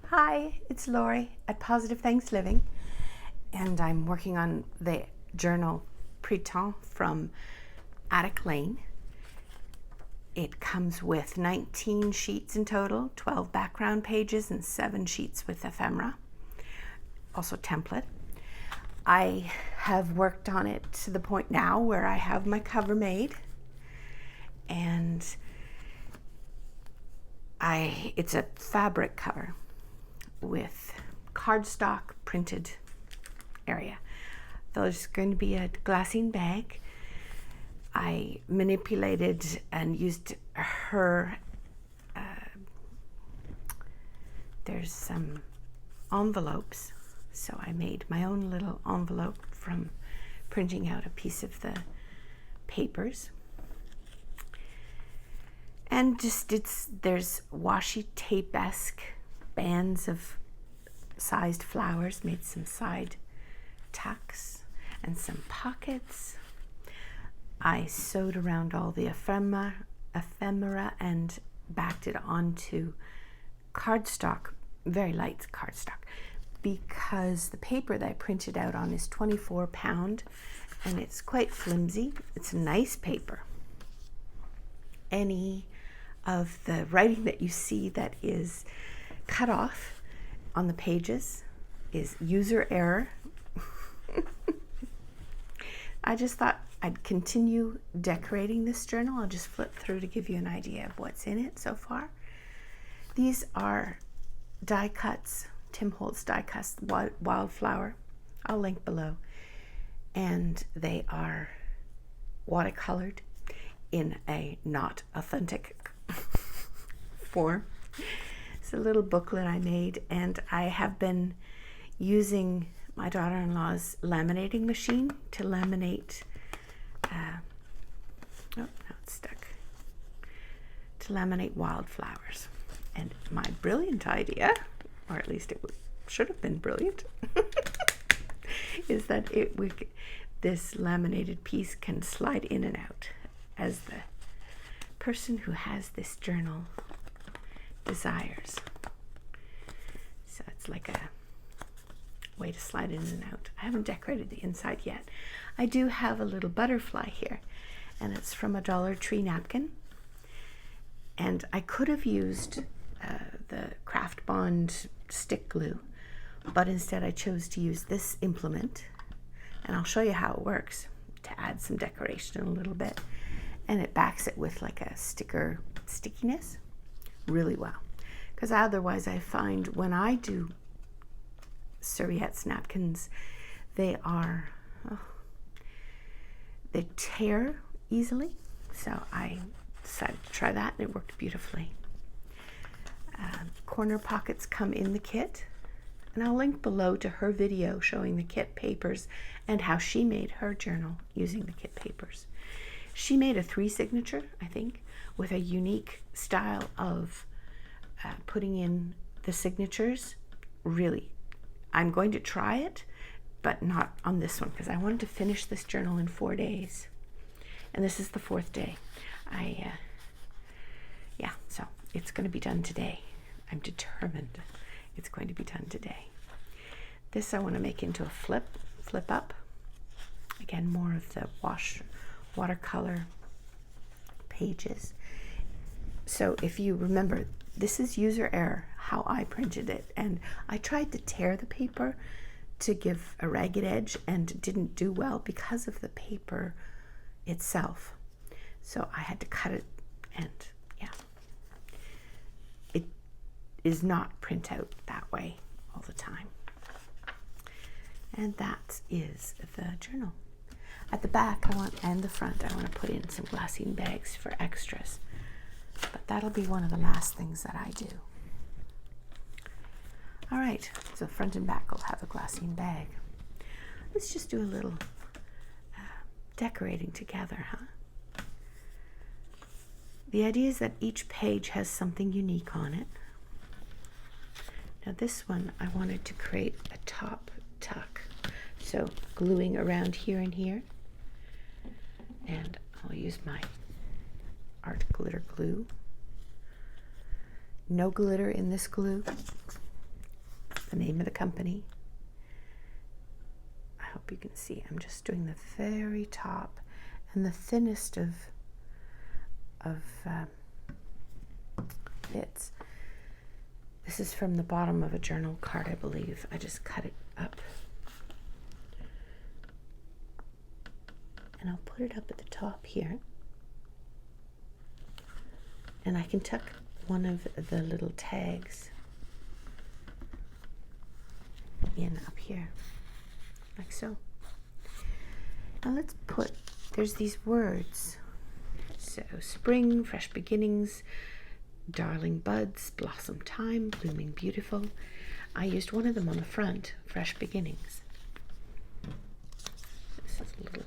Hi, it's Lori at Positive Thanks Living, and I'm working on the journal Printemps from Attic Lane. It comes with 19 sheets in total, 12 background pages, and 7 sheets with ephemera, also template. I have worked on it to the point now where I have my cover made, and it's a fabric cover with cardstock printed area. There's going to be a glassine bag. I manipulated and used her, there's some envelopes, so I made my own little envelope from printing out a piece of the papers. And there's washi tape-esque bands of sized flowers, made some side tucks and some pockets. I sewed around all the ephemera and backed it onto cardstock, very light cardstock, because the paper that I printed out on is 24 pound and it's quite flimsy. It's a nice paper. Any of the writing that you see that is cut off on the pages is user error. I just thought I'd continue decorating this journal. I'll just flip through to give you an idea of what's in it so far. These are die cuts, Tim Holtz die cuts, wildflower. I'll link below. And they are watercolored in a not authentic form. It's a little booklet I made, and I have been using my daughter-in-law's laminating machine to laminate, now it's stuck, to laminate wildflowers. And my brilliant idea, or at least it should have been brilliant, is that this laminated piece can slide in and out as the person who has this journal desires. So it's like a way to slide in and out. I haven't decorated the inside yet. I do have a little butterfly here, and it's from a Dollar Tree napkin. And I could have used the Craft Bond stick glue, but instead I chose to use this implement, and I'll show you how it works to add some decoration a little bit. And it backs it with like a sticker stickiness really well, because otherwise I find when I do serviettes, napkins, they tear easily. So I decided to try that, and it worked beautifully. Corner pockets come in the kit, and I'll link below to her video showing the kit papers and how she made her journal using the kit papers. She made a 3 signature, I think, with a unique style of putting in the signatures. Really, I'm going to try it, but not on this one, because I wanted to finish this journal in 4 days. And this is the 4th day. So it's going to be done today. I'm determined it's going to be done today. This I want to make into a flip up. Again, more of the watercolor pages. So if you remember, this is user error, how I printed it, and I tried to tear the paper to give a ragged edge and didn't do well because of the paper itself. So I had to cut it, and it is not print out that way all the time. And that is the journal. At the back and the front, I want to put in some glassine bags for extras. But that'll be one of the last things that I do. All right, so front and back will have a glassine bag. Let's just do a little decorating together, huh? The idea is that each page has something unique on it. Now this one, I wanted to create a top tuck. So gluing around here and here. And I'll use my art glitter glue. No glitter in this glue. the name of the company. I hope you can see. I'm just doing the very top and the thinnest of bits. This is from the bottom of a journal card, I believe. I just cut it up. And I'll put it up at the top here. And I can tuck one of the little tags in up here, like so. Now let's put, there's these words. So spring, fresh beginnings, darling buds, blossom time, blooming beautiful. I used one of them on the front, fresh beginnings. This is a little,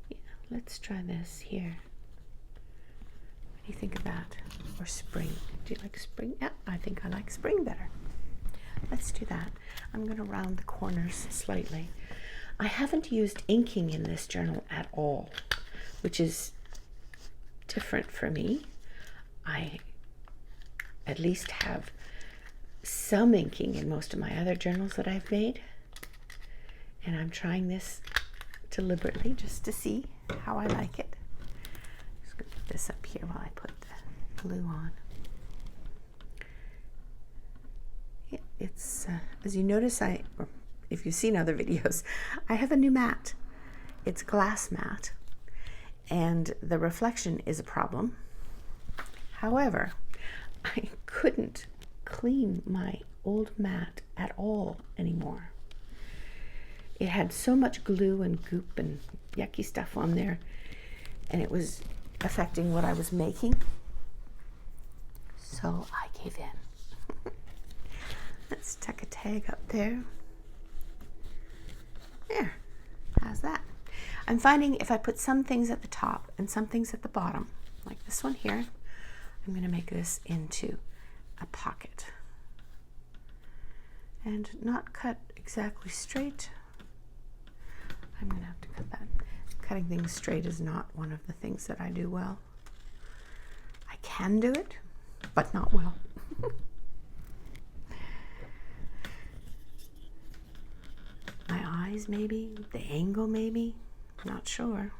yeah, let's try this here. What do you think of that? Or spring? Do you like spring? Yeah, I think I like spring better. Let's do that. I'm going to round the corners slightly. I haven't used inking in this journal at all, which is different for me. I at least have some inking in most of my other journals that I've made. And I'm trying this deliberately just to see how I like it. Just going to put this up here while I put the glue on. It's, as you notice, or if you've seen other videos, I have a new mat. It's glass mat, and the reflection is a problem. However, I couldn't clean my old mat at all anymore. It had so much glue and goop and yucky stuff on there, and it was affecting what I was making. So I gave in. Let's tuck a tag up there. There, how's that? I'm finding if I put some things at the top and some things at the bottom, like this one here, I'm going to make this into a pocket. And not cut exactly straight. I'm going to have to cut that. Cutting things straight is not one of the things that I do well. I can do it, but not well. My eyes, maybe, the angle, maybe, not sure.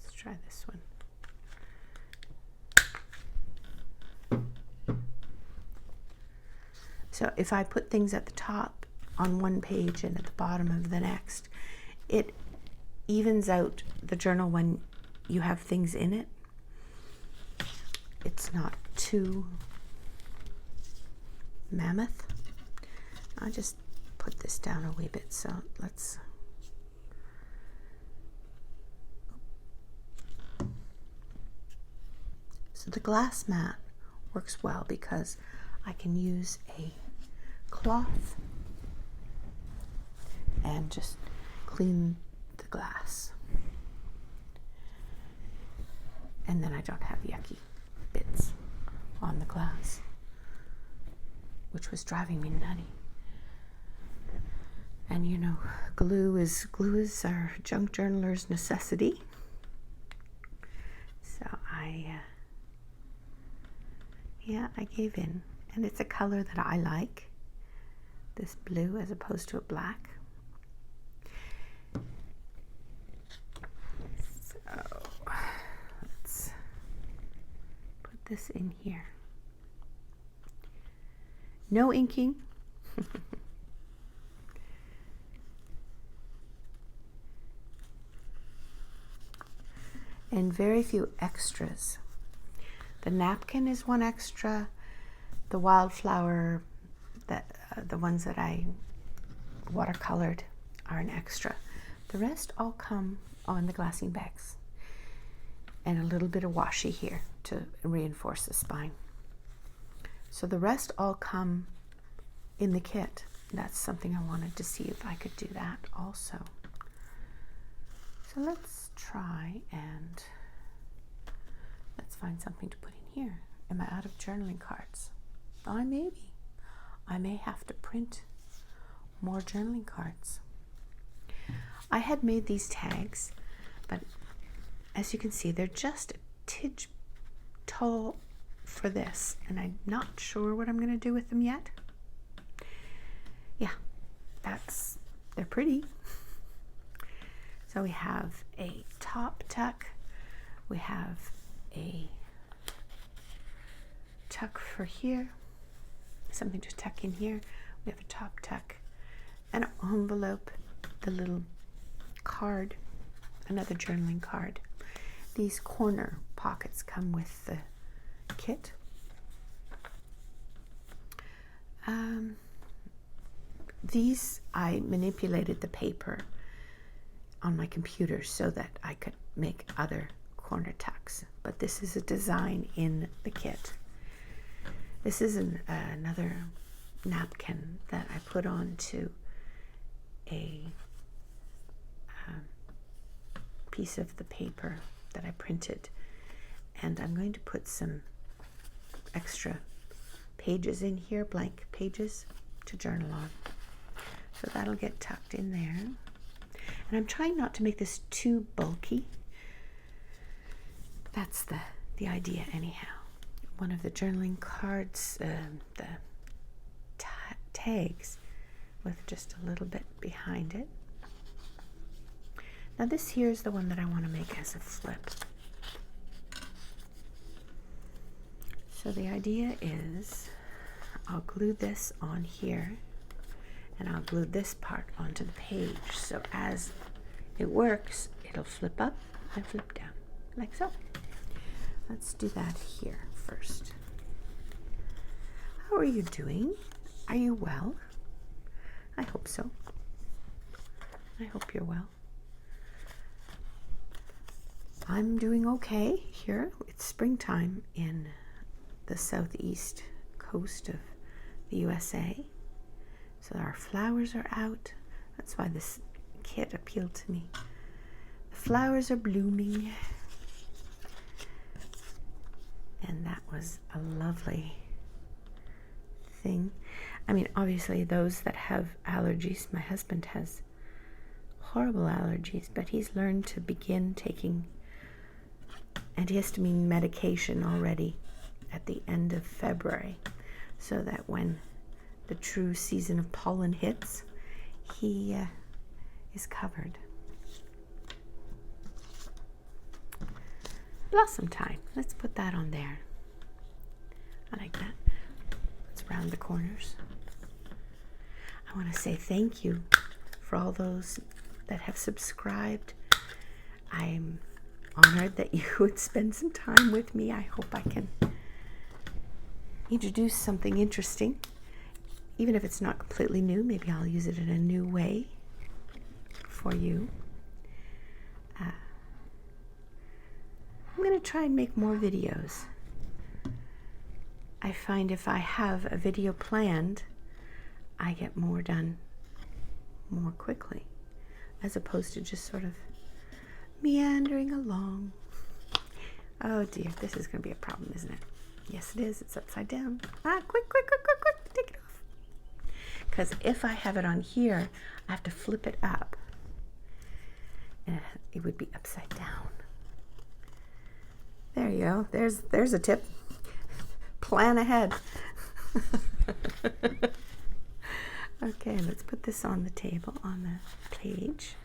Let's try this one. So if I put things at the top on one page and at the bottom of the next, it evens out the journal when you have things in it. It's not too mammoth. I'll just put this down a wee bit, so let's, so the glass mat works well because I can use a cloth and just clean the glass, and then I don't have yucky bits on the glass, which was driving me nutty. And you know, glue is our junk journaler's necessity. So I gave in, and it's a color that I like, this blue as opposed to a black. So let's put this in here. No inking. And very few extras. The napkin is one extra. The wildflower, the ones that I watercolored, are an extra. The rest all come on the glassine bags. And a little bit of washi here to reinforce the spine. So the rest all come in the kit. That's something I wanted to see if I could do that also. So let's try and let's find something to put in here. Am I out of journaling cards? I may be. I may have to print more journaling cards. I had made these tags, but as you can see, they're just a tidge tall for this, and I'm not sure what I'm going to do with them yet. Yeah, they're pretty. So we have a top tuck, we have a tuck for here, something to tuck in here, we have a top tuck, an envelope, the little card, another journaling card. These corner pockets come with the kit. These, I manipulated the paper on my computer so that I could make other corner tucks, but this is a design in the kit. This is another napkin that I put onto a piece of the paper that I printed, and I'm going to put some extra pages in here, blank pages to journal on. So that'll get tucked in there. And I'm trying not to make this too bulky. That's the idea anyhow. One of the journaling cards, the tags with just a little bit behind it. Now this here is the one that I want to make as a flip. So the idea is I'll glue this on here, and I'll glue this part onto the page. So as it works, it'll flip up and flip down, like so. Let's do that here first. How are you doing? Are you well? I hope so. I hope you're well. I'm doing okay here. It's springtime in the southeast coast of the USA. So our flowers are out. That's why this kit appealed to me. The flowers are blooming. And that was a lovely thing. I mean, obviously those that have allergies, my husband has horrible allergies, but he's learned to begin taking antihistamine medication already at the end of February, so that when the true season of pollen hits, he is covered. Blossom time. Let's put that on there. I like that. Let's round the corners. I want to say thank you for all those that have subscribed. I'm honored that you would spend some time with me. I hope I can introduce something interesting. Even if it's not completely new, maybe I'll use it in a new way for you. I'm going to try and make more videos. I find if I have a video planned, I get more done more quickly, as opposed to just sort of meandering along. Oh dear, this is going to be a problem, isn't it? Yes, it is. It's upside down. Quick, take it off. Because if I have it on here, I have to flip it up. And it would be upside down. There you go. There's a tip. Plan ahead. Okay, let's put this on the table, on the page.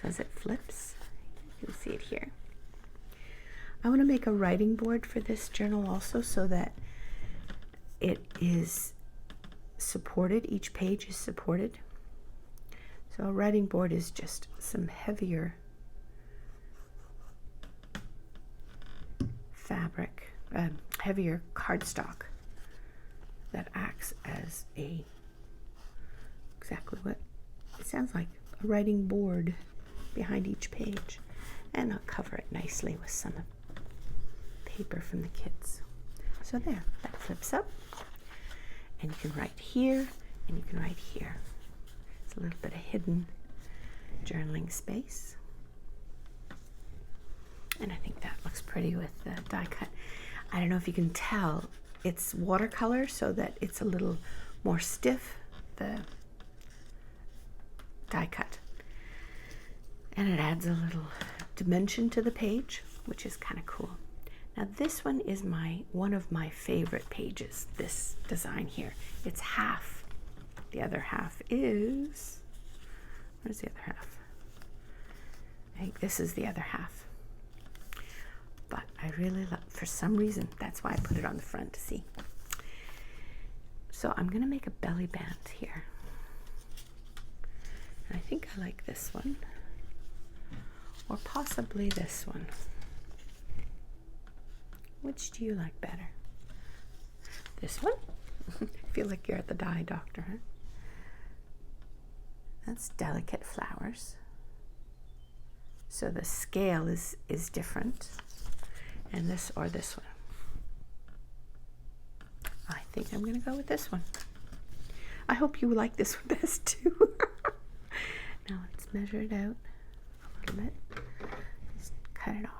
So as it flips, you can see it here. I want to make a writing board for this journal also, so that it is supported. Each page is supported. So a writing board is just some heavier fabric, heavier cardstock that acts as exactly what it sounds like, a writing board behind each page. And I'll cover it nicely with some paper from the kits. So there, that flips up, and you can write here, and you can write here. It's a little bit of hidden journaling space. And I think that looks pretty with the die cut. I don't know if you can tell, it's watercolor, so that it's a little more stiff, the die cut. And it adds a little dimension to the page, which is kind of cool. Now this one is one of my favorite pages, this design here. It's half. The other half is, where's the other half? I think this is the other half. But I really love, for some reason, that's why I put it on the front to see. So I'm gonna make a belly band here. And I think I like this one, or possibly this one. Which do you like better? This one? I feel like you're at the dye doctor, huh? That's delicate flowers. So the scale is different. And this or this one. I think I'm gonna go with this one. I hope you like this one best too. Now let's measure it out a little bit. Just cut it off.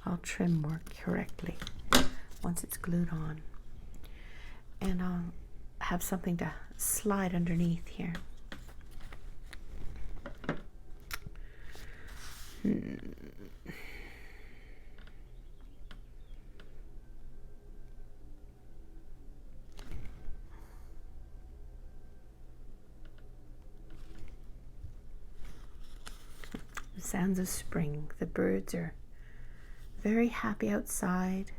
I'll trim more correctly once it's glued on. And I'll have something to slide underneath here. The sounds of spring. The birds are very happy outside,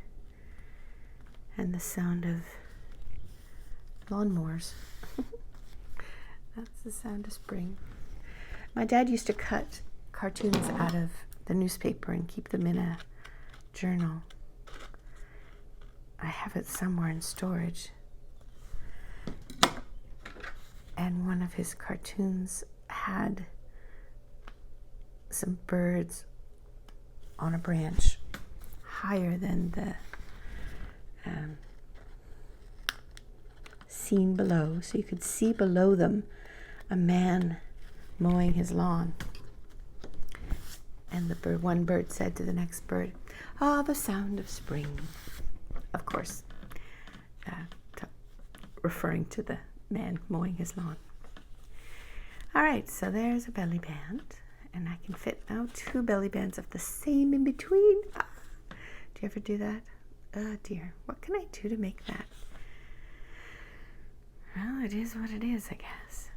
and the sound of lawnmowers. That's the sound of spring. My dad used to cut cartoons out of the newspaper and keep them in a journal. I have it somewhere in storage. And one of his cartoons had some birds on a branch higher than the scene below, so you could see below them a man mowing his lawn. And one bird said to the next bird, "Ah, the sound of spring." Of course, referring to the man mowing his lawn. All right, so there's a belly band, and I can fit now 2 belly bands of the same in between. Do you ever do that? Oh dear, what can I do to make that? Well, it is what it is, I guess.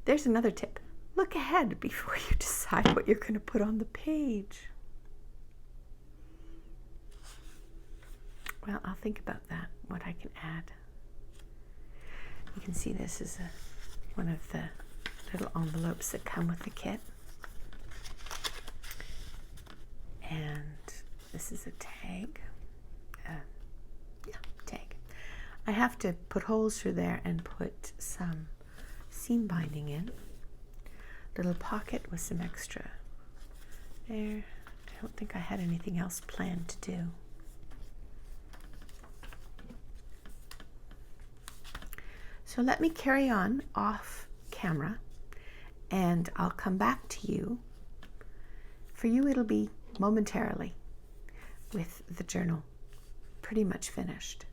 There's another tip. Look ahead before you decide what you're going to put on the page. Well, I'll think about that, what I can add. You can see this is one of the little envelopes that come with the kit. And this is a tag. Tag. I have to put holes through there and put some seam binding in. Little pocket with some extra there. I don't think I had anything else planned to do. So let me carry on off camera, and I'll come back to you. For you, it'll be momentarily with the journal pretty much finished,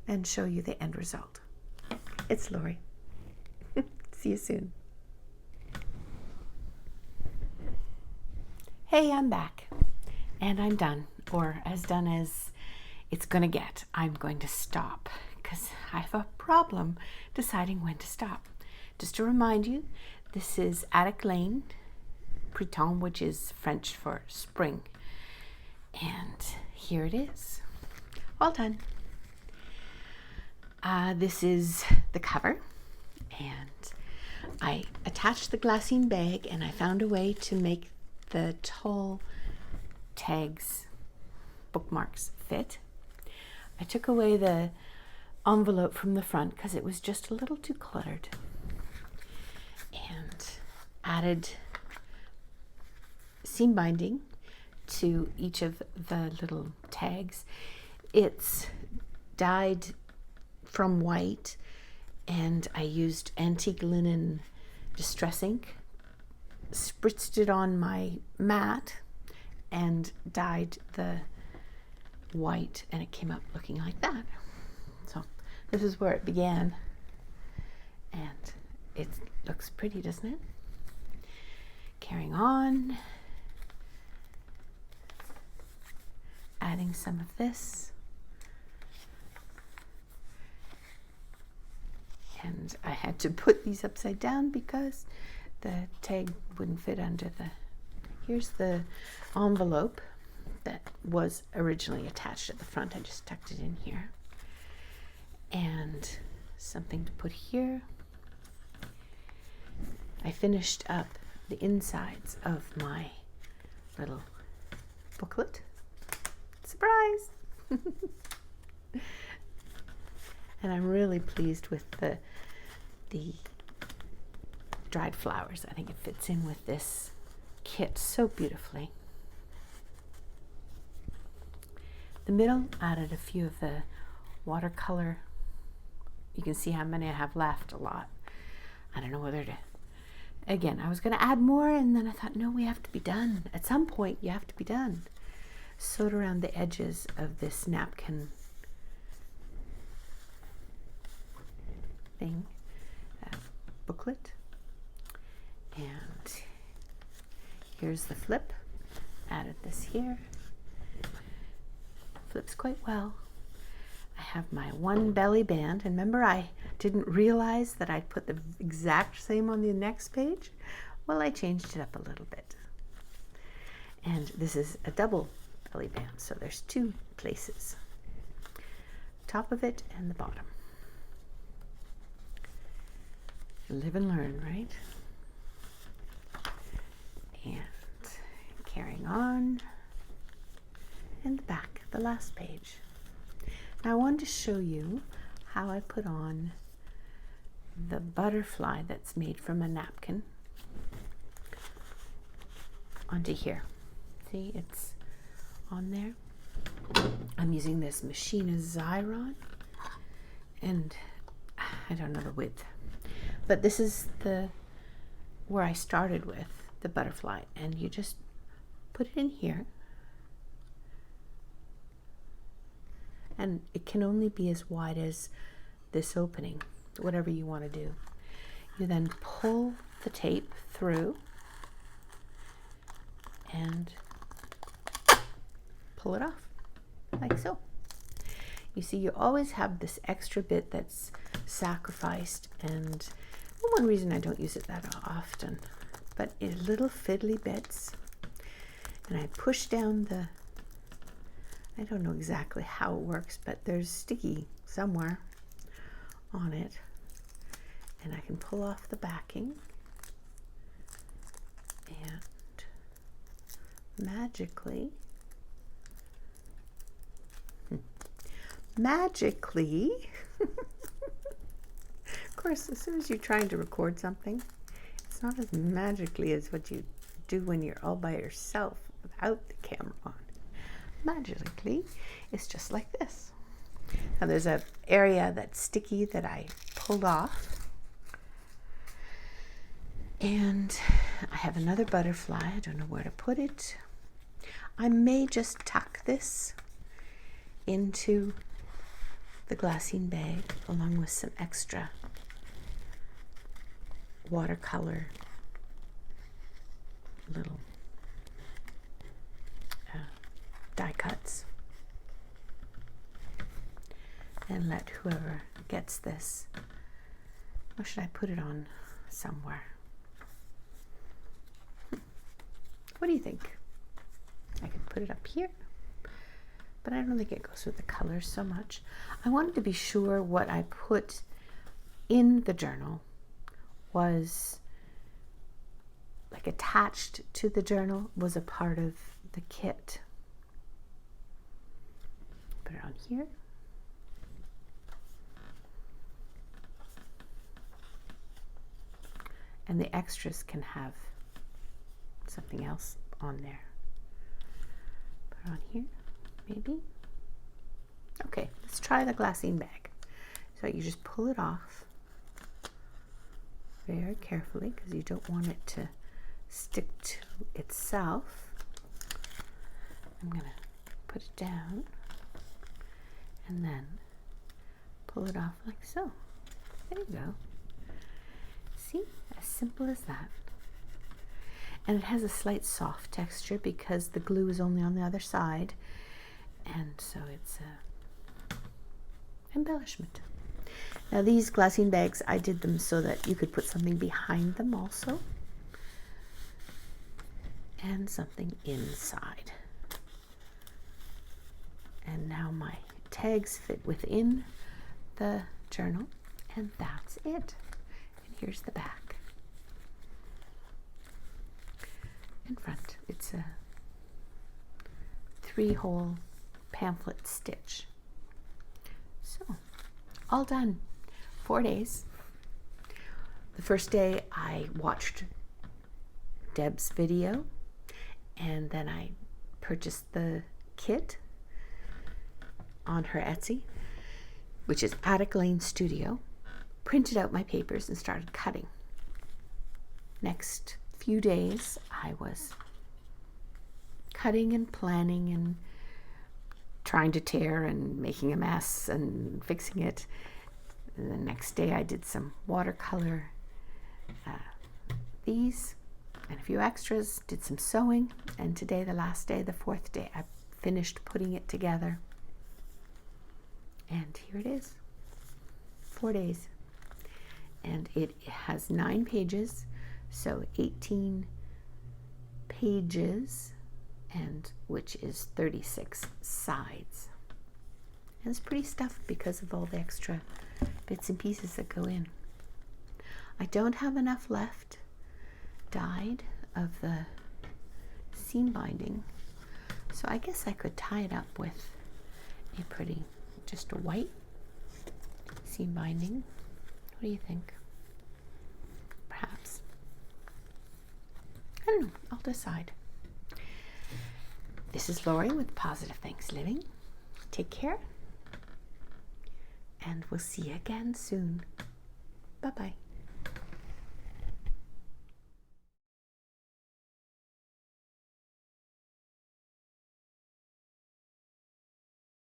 and show you the end result. It's Lori. See you soon. Hey, I'm back, and I'm done, or as done as it's gonna get. I'm going to stop because I have a problem deciding when to stop. Just to remind you, this is Attic Lane, Printemps, which is French for spring. And here it is, all done. This is the cover, and I attached the glassine bag, and I found a way to make the tall tags, bookmarks, fit. I took away the envelope from the front because it was just a little too cluttered, and added seam binding to each of the little tags. It's dyed from white, and I used antique linen distress ink, spritzed it on my mat, and dyed the white, and it came up looking like that. So this is where it began, and it looks pretty, doesn't it? Carrying on. adding some of this. And I had to put these upside down because the tag wouldn't fit under the... Here's the envelope that was originally attached at the front. I just tucked it in here. And something to put here. I finished up the insides of my little booklet. Surprise! And I'm really pleased with the dried flowers. I think it fits in with this kit so beautifully. The middle added a few of the watercolor. You can see how many I have left, a lot. I don't know whether to... Again, I was going to add more, and then I thought, no, we have to be done. At some point, you have to be done. Sewed around the edges of this napkin thing, booklet. And here's the flip. Added this here. Flips quite well. I have my one belly band, and remember I didn't realize that I'd put the exact same on the next page? Well, I changed it up a little bit. And this is a double belly band, so there's two places. Top of it and the bottom. Live and learn, right? And carrying on. And the back, the last page. Now I wanted to show you how I put on the butterfly that's made from a napkin onto here. See, it's on there. I'm using this Machina Xyron, and I don't know the width, but this is the where I started with the butterfly, and you just put it in here. And it can only be as wide as this opening, whatever you want to do. You then pull the tape through and pull it off, like so. You see, you always have this extra bit that's sacrificed, and one reason I don't use it that often, but in little fiddly bits. And I push down the... I don't know exactly how it works, but there's sticky somewhere on it. And I can pull off the backing. And magically, of course, as soon as you're trying to record something, it's not as magically as what you do when you're all by yourself without the camera on. Magically, it's just like this. Now there's an area that's sticky that I pulled off, and I have another butterfly. I don't know where to put it. I may just tuck this into the glassine bag along with some extra watercolor little die cuts, and let whoever gets this, or should I put it on somewhere? What do you think? I could put it up here, but I don't think it goes with the colors so much. I wanted to be sure what I put in the journal was like attached to the journal, was a part of the kit. Put it on here. And the extras can have something else on there. Put it on here, maybe. Okay, let's try the glassine bag. So you just pull it off very carefully because you don't want it to stick to itself. I'm going to put it down and then pull it off like so. There you go. See, as simple as that. And it has a slight soft texture because the glue is only on the other side. And so it's a embellishment. Now these glassine bags, I did them so that you could put something behind them also, and something inside. And now my tags fit within the journal, and that's it. And here's the back. In front, it's a 3-hole pamphlet stitch. So, all done. 4 days. The first day I watched Deb's video, and then I purchased the kit on her Etsy, which is Attic Lane Studio, printed out my papers and started cutting. Next few days I was cutting and planning and trying to tear and making a mess and fixing it. And the next day I did some watercolor, these and a few extras, did some sewing, and today, the last day, the 4th day, I finished putting it together. And here it is, 4 days. And it has 9 pages, so 18 pages, and which is 36 sides. And it's pretty stuffed because of all the extra bits and pieces that go in. I don't have enough left dyed of the seam binding, so I guess I could tie it up with a pretty, just a white seam binding. What do you think? Perhaps. I don't know, I'll decide. This is Lori with Positive Thanks Living. Take care, and we'll see you again soon. Bye-bye.